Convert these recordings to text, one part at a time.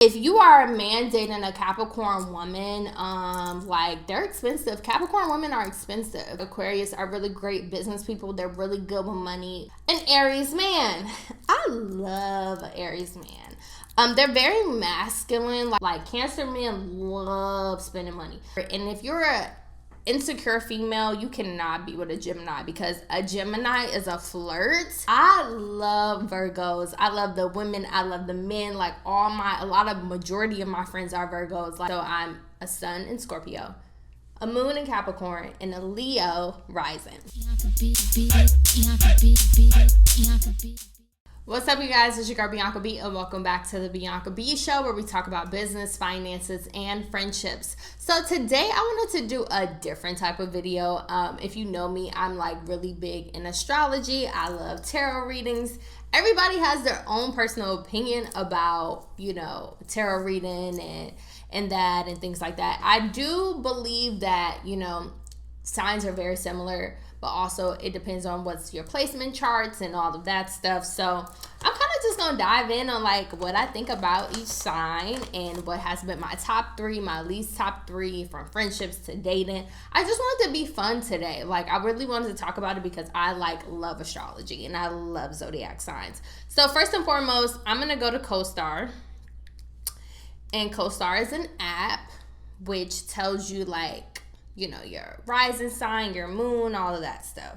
If you are a man dating a Capricorn woman, like they're expensive. Capricorn women are expensive. Aquarius are really great business people. They're really good with money. An Aries man, I love an Aries man. They're very masculine. Like Cancer men love spending money. And if you're a insecure female, you cannot be with a Gemini, because a Gemini is a flirt. I love Virgos. I love the women. I love the men. Like majority of my friends are Virgos. So I'm a sun in Scorpio, a moon in Capricorn, and a Leo rising. What's up, you guys? It's your girl Bianca B, and welcome back to the Bianca B Show, where we talk about business, finances, and friendships. So today I wanted to do a different type of video. If you know me, I'm like really big in astrology. I love tarot readings. Everybody has their own personal opinion about, tarot reading and things like that. I do believe that, signs are very similar, but also it depends on what's your placement charts and all of that stuff. So I'm kind of just gonna dive in on like what I think about each sign and what has been my top three, my least top three, from friendships to dating. I just wanted to be fun today. Like, I really wanted to talk about it because I love astrology and I love Zodiac signs. So first and foremost, I'm gonna go to CoStar. And CoStar is an app which tells you your rising sign, your moon, all of that stuff.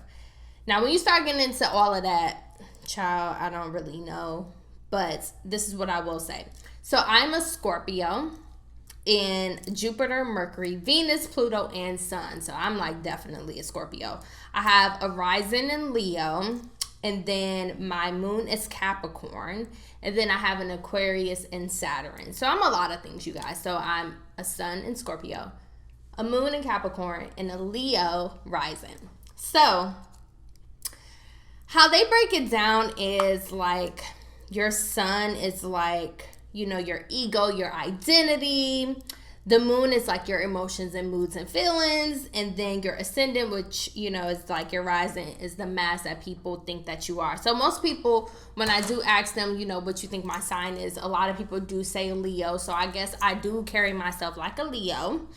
Now, when you start getting into all of that, child, I don't really know, but this is what I will say. So I'm a Scorpio in Jupiter, Mercury, Venus, Pluto, and Sun. So I'm definitely a Scorpio. I have a rising in Leo, and then my moon is Capricorn, and then I have an Aquarius in Saturn. So I'm a lot of things, you guys. So I'm a sun in Scorpio, a moon in Capricorn, and a Leo rising. So how they break it down is your sun is your ego, your identity. The moon is your emotions and moods and feelings. And then your ascendant, which, is your rising, is the mass that people think that you are. So most people, when I do ask them, what you think my sign is, a lot of people do say Leo. So I guess I do carry myself like a Leo.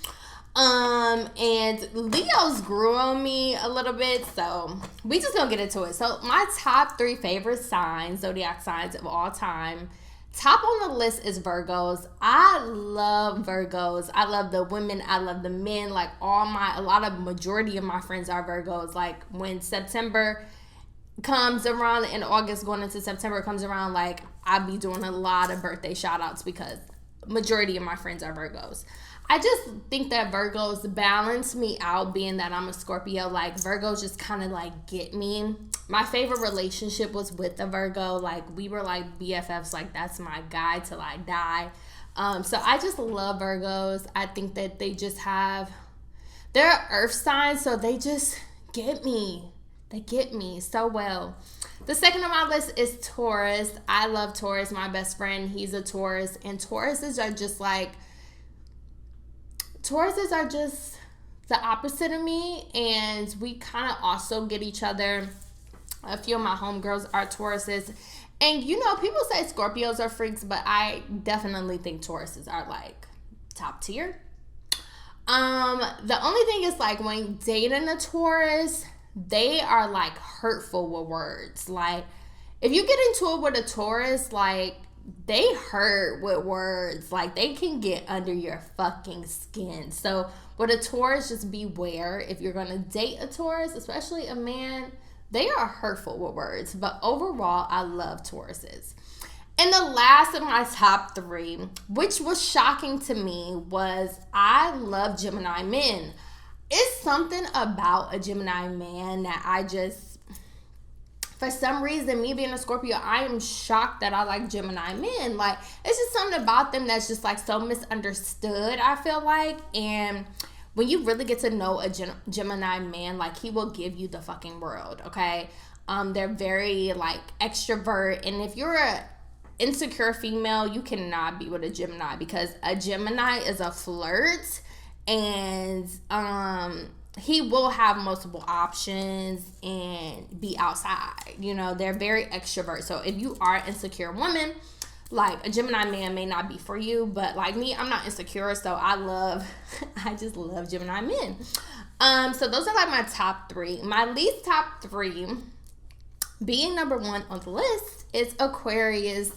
And Leos grew on me a little bit, so we just gonna get into it. So my top three favorite signs, Zodiac signs of all time. Top on the list is Virgos. I love Virgos. I love the women. I love the men. Majority of my friends are Virgos. Like, when September comes around and August going into September comes around, I'll be doing a lot of birthday shout outs because majority of my friends are Virgos. I just think that Virgos balance me out, being that I'm a Scorpio. Virgos just kind of get me. My favorite relationship was with a Virgo. We were BFFs. That's my guy till I die. So I just love Virgos. I think that they just they're earth signs, so they just get me. They get me so well. The second on my list is Taurus. I love Taurus. My best friend, he's a Taurus. And Tauruses are just the opposite of me, and we kind of also get each other. A few of my homegirls are Tauruses, and people say Scorpios are freaks, but I definitely think Tauruses are top tier. The only thing is when dating a Taurus, they are hurtful with words. If you get into it with a Taurus, they hurt with words. They can get under your fucking skin. So with a Taurus, just beware. If you're going to date a Taurus, especially a man, they are hurtful with words. But overall, I love Tauruses. And the last of my top three, which was shocking to me, was I love Gemini men. It's something about a Gemini man that I just... For some reason, me being a Scorpio, I am shocked that I like Gemini men. It's just something about them that's just so misunderstood, I feel like. And when you really get to know a Gemini man, he will give you the fucking world, okay? They're very extrovert. And if you're a insecure female, you cannot be with a Gemini, because a Gemini is a flirt. And he will have multiple options and be outside. They're very extrovert. So if you are an insecure woman, Like, a Gemini man may not be for you, but like me, I'm not insecure, so I just love Gemini men. So those are like my top 3. My least top 3, being number 1 on the list, is Aquarius.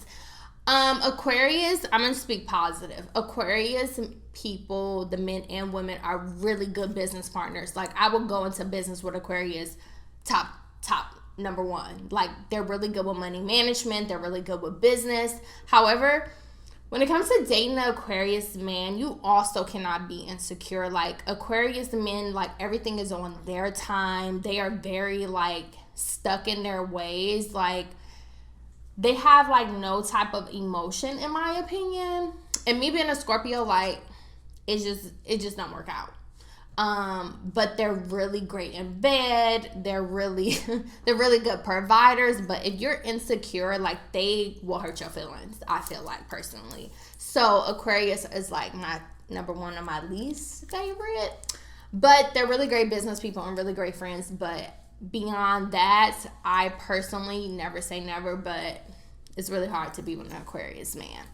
Aquarius, I'm going to speak positive. Aquarius people, the men and women, are really good business partners. Like, I will go into business with Aquarius top number 1. Like, they're really good with money management. They're really good with business. However, when it comes to dating an Aquarius man, you also cannot be insecure. Like, Aquarius men, like, everything is on their time. They are very, like, stuck in their ways. Like, they have, like, no type of emotion, in my opinion. And me being a Scorpio, like, it just don't work out. But they're really great in bed. They're really good providers. But if you're insecure, like, they will hurt your feelings, I feel like, personally. So Aquarius is like my number 1 of my least favorite. But they're really great business people and really great friends. But beyond that, I personally never say never, but it's really hard to be with an Aquarius man.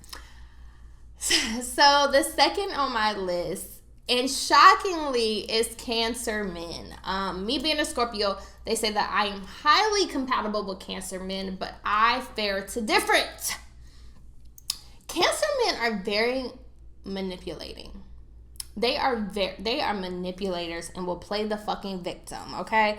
So the second on my list, and shockingly, is Cancer men. Me being a Scorpio, they say that I am highly compatible with Cancer men, but I fare to different. Cancer men are very manipulating. They are manipulators and will play the fucking victim, okay?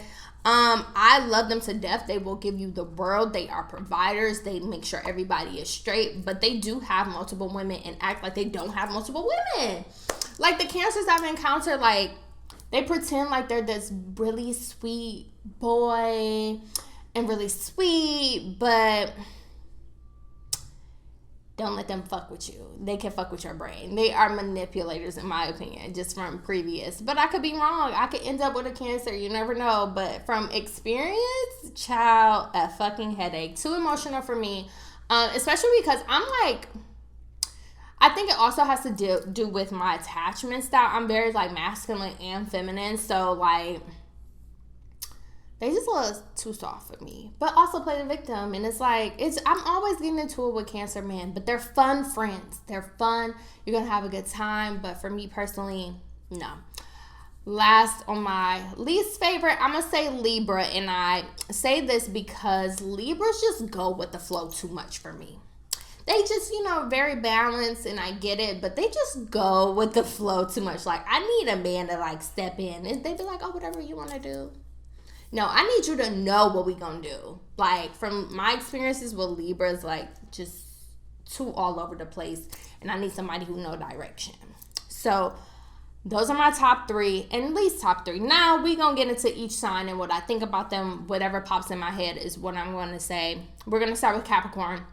I love them to death. They will give you the world. They are providers. They make sure everybody is straight, but they do have multiple women and act like they don't have multiple women. Like, the Cancers I've encountered, like, they pretend like they're this really sweet boy and really sweet, but don't let them fuck with you. They can fuck with your brain. They are manipulators, in my opinion, just from previous. But I could be wrong. I could end up with a Cancer. You never know. But from experience, child, a fucking headache. Too emotional for me. Especially because I'm like, I think it also has to do with my attachment style. I'm very, like, masculine and feminine. So, like, they just a little too soft for me. But also play the victim. And it's like, I'm always getting into it with Cancer men. But they're fun friends. They're fun. You're going to have a good time. But for me personally, no. Last on my least favorite, I'm going to say Libra. And I say this because Libras just go with the flow too much for me. They just, very balanced, and I get it, but they just go with the flow too much. Like, I need a man to, like, step in. And they be like, oh, whatever you want to do. No, I need you to know what we gonna do. Like, from my experiences with Libras, like, just too all over the place. And I need somebody who know direction. So, those are my top 3, and at least top 3. Now, we gonna get into each sign and what I think about them. Whatever pops in my head is what I'm gonna say. We're gonna start with Capricorn.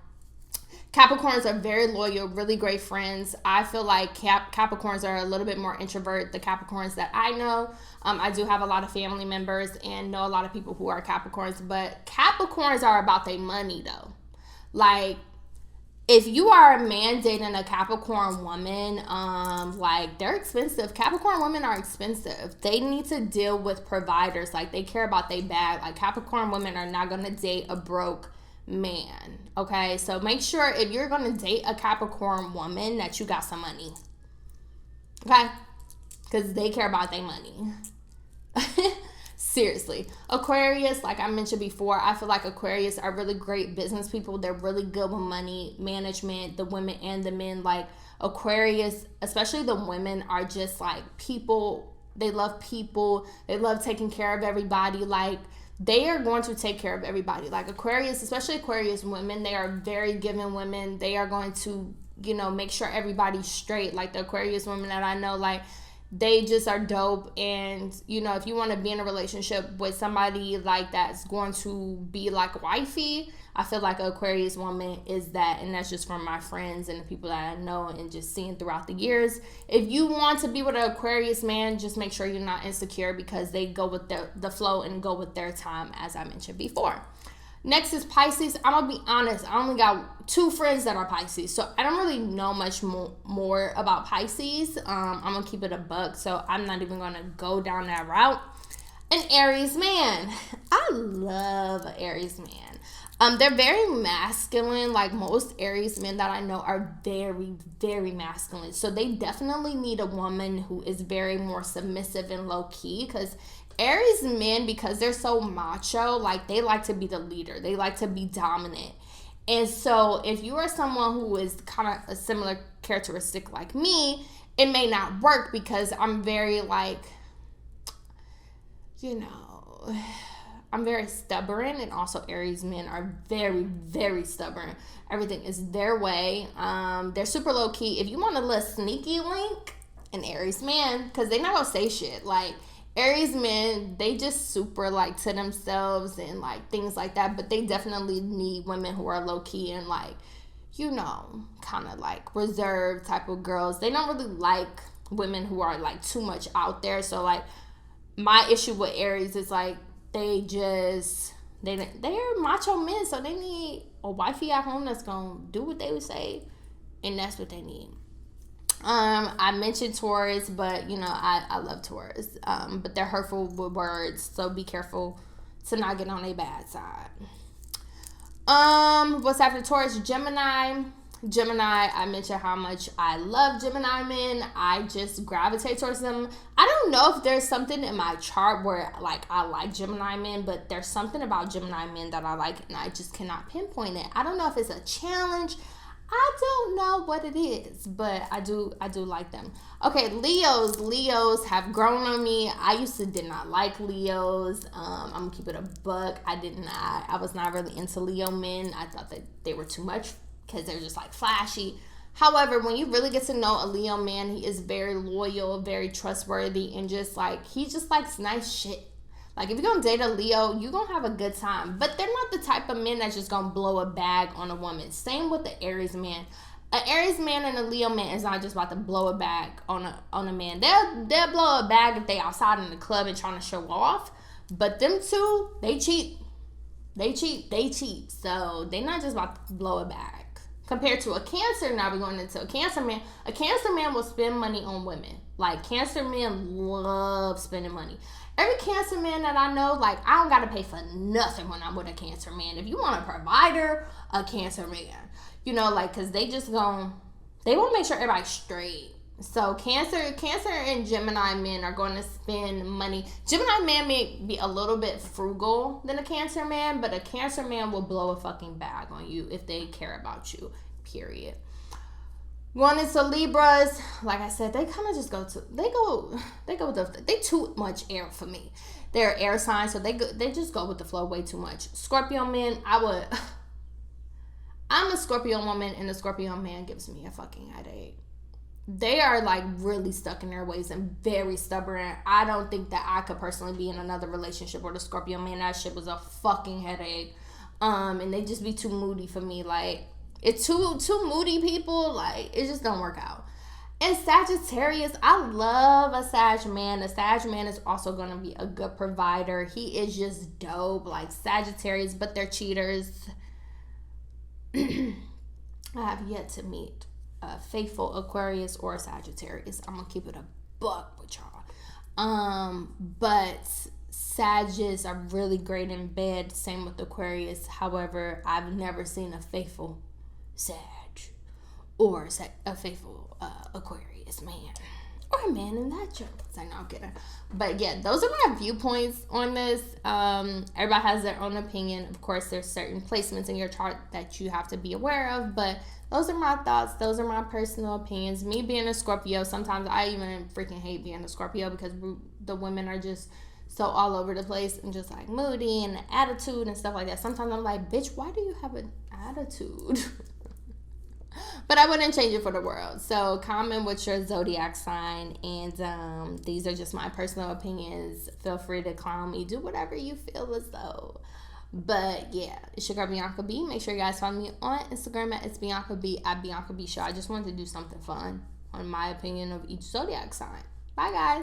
Capricorns are very loyal, really great friends. I feel like Capricorns are a little bit more introvert. The Capricorns that I know, I do have a lot of family members and know a lot of people who are Capricorns. But Capricorns are about their money, though. Like, if you are a man dating a Capricorn woman, like, they're expensive. Capricorn women are expensive. They need to deal with providers. Like, they care about their bag. Like, Capricorn women are not going to date a broke man. Okay, so make sure if you're gonna date a Capricorn woman that you got some money. Okay, because they care about their money. Seriously. Aquarius, like I mentioned before, I feel like Aquarius are really great business people. They're really good with money management, the women and the men. Like, Aquarius, especially the women, are just like people. They love people. They love taking care of everybody. Like, they are going to take care of everybody. Like, Aquarius, especially Aquarius women, they are very giving women. They are going to, make sure everybody's straight. Like, the Aquarius women that I know, like, they just are dope. And, if you want to be in a relationship with somebody, like, that's going to be, like, wifey, I feel like an Aquarius woman is that. And that's just from my friends and the people that I know and just seeing throughout the years. If you want to be with an Aquarius man, just make sure you're not insecure, because they go with the flow and go with their time, as I mentioned before. Next is Pisces. I'm going to be honest. I only got 2 friends that are Pisces. So I don't really know much more about Pisces. I'm going to keep it a buck. So I'm not even going to go down that route. An Aries man. I love an Aries man. They're very masculine. Like most Aries men that I know are very, very masculine. So they definitely need a woman who is very more submissive and low key, because Aries men, because they're so macho, like they like to be the leader. They like to be dominant. And so if you are someone who is kind of a similar characteristic like me, it may not work, because I'm very like, I'm very stubborn, and also Aries men are very, very stubborn. Everything is their way. They're super low key. If you want a little sneaky link, an Aries man, because they're not gonna say shit. Like Aries men, they just super like to themselves and like things like that. But they definitely need women who are low key and like, kind of like reserved type of girls. They don't really like women who are like too much out there. So like my issue with Aries is like they're macho men, so they need a wifey at home that's gonna do what they would say, and that's what they need. I mentioned Taurus, but I love Taurus. But they're hurtful with words, so be careful to not get on their bad side. What's after Taurus? Gemini, I mentioned how much I love Gemini men. I just gravitate towards them. I don't know if there's something in my chart where like I like Gemini men, but there's something about Gemini men that I like, and I just cannot pinpoint it. I don't know if it's a challenge. I don't know what it is, but I do like them. Okay, Leos have grown on me. I did not like Leos. I'm gonna keep it a buck. I was not really into Leo men. I thought that they were too much, because they're just like flashy. However, when you really get to know a Leo man, he is very loyal, very trustworthy, and he just likes nice shit. Like if you're gonna date a Leo, you're gonna have a good time. But they're not the type of men that's just gonna blow a bag on a woman. Same with the Aries man. An Aries man and a Leo man is not just about to blow a bag on a man. They'll blow a bag if they outside in the club and trying to show off. But them two, they cheat. So they're not just about to blow a bag. Compared to a Cancer, now we're going into a Cancer man. A Cancer man will spend money on women. Like, Cancer men love spending money. Every Cancer man that I know, like, I don't got to pay for nothing when I'm with a Cancer man. If you want a provider, a Cancer man. Because they want to make sure everybody's straight. So Cancer and Gemini men are going to spend money. Gemini man may be a little bit frugal than a Cancer man, but a Cancer man will blow a fucking bag on you if they care about you, period. Going into Libras, like I said, they kind of just they too much air for me. They're air signs, so they just go with the flow way too much. Scorpio men, I'm a Scorpio woman, and the Scorpio man gives me a fucking headache. They are like really stuck in their ways and very stubborn. I don't think that I could personally be in another relationship with a Scorpio man. That shit was a fucking headache. And they just be too moody for me. Like, it's too moody people. Like, it just don't work out. And Sagittarius, I love a Sag man. A Sag man is also going to be a good provider. He is just dope. Like Sagittarius, but they're cheaters. I have yet to meet a faithful Aquarius or a Sagittarius. I'm gonna keep it a buck with y'all. But Sagittarius are really great in bed. Same with Aquarius. However, I've never seen a faithful Sag or a faithful Aquarius man or a man in that joke. I know, I'm kidding. But yeah, those are my viewpoints on this. Everybody has their own opinion. Of course, there's certain placements in your chart that you have to be aware of, but those are my thoughts. Those are my personal opinions. Me being a Scorpio, sometimes I even freaking hate being a Scorpio, because the women are just so all over the place and just like moody and attitude and stuff like that. Sometimes I'm like, bitch, why do you have an attitude? But I wouldn't change it for the world. So comment with your zodiac sign, and these are just my personal opinions. Feel free to clown me. Do whatever you feel as though. But yeah, it's your girl Bianca B. Make sure you guys follow me on Instagram at it's Bianca B, at Bianca B Show. I just wanted to do something fun on my opinion of each zodiac sign. Bye guys.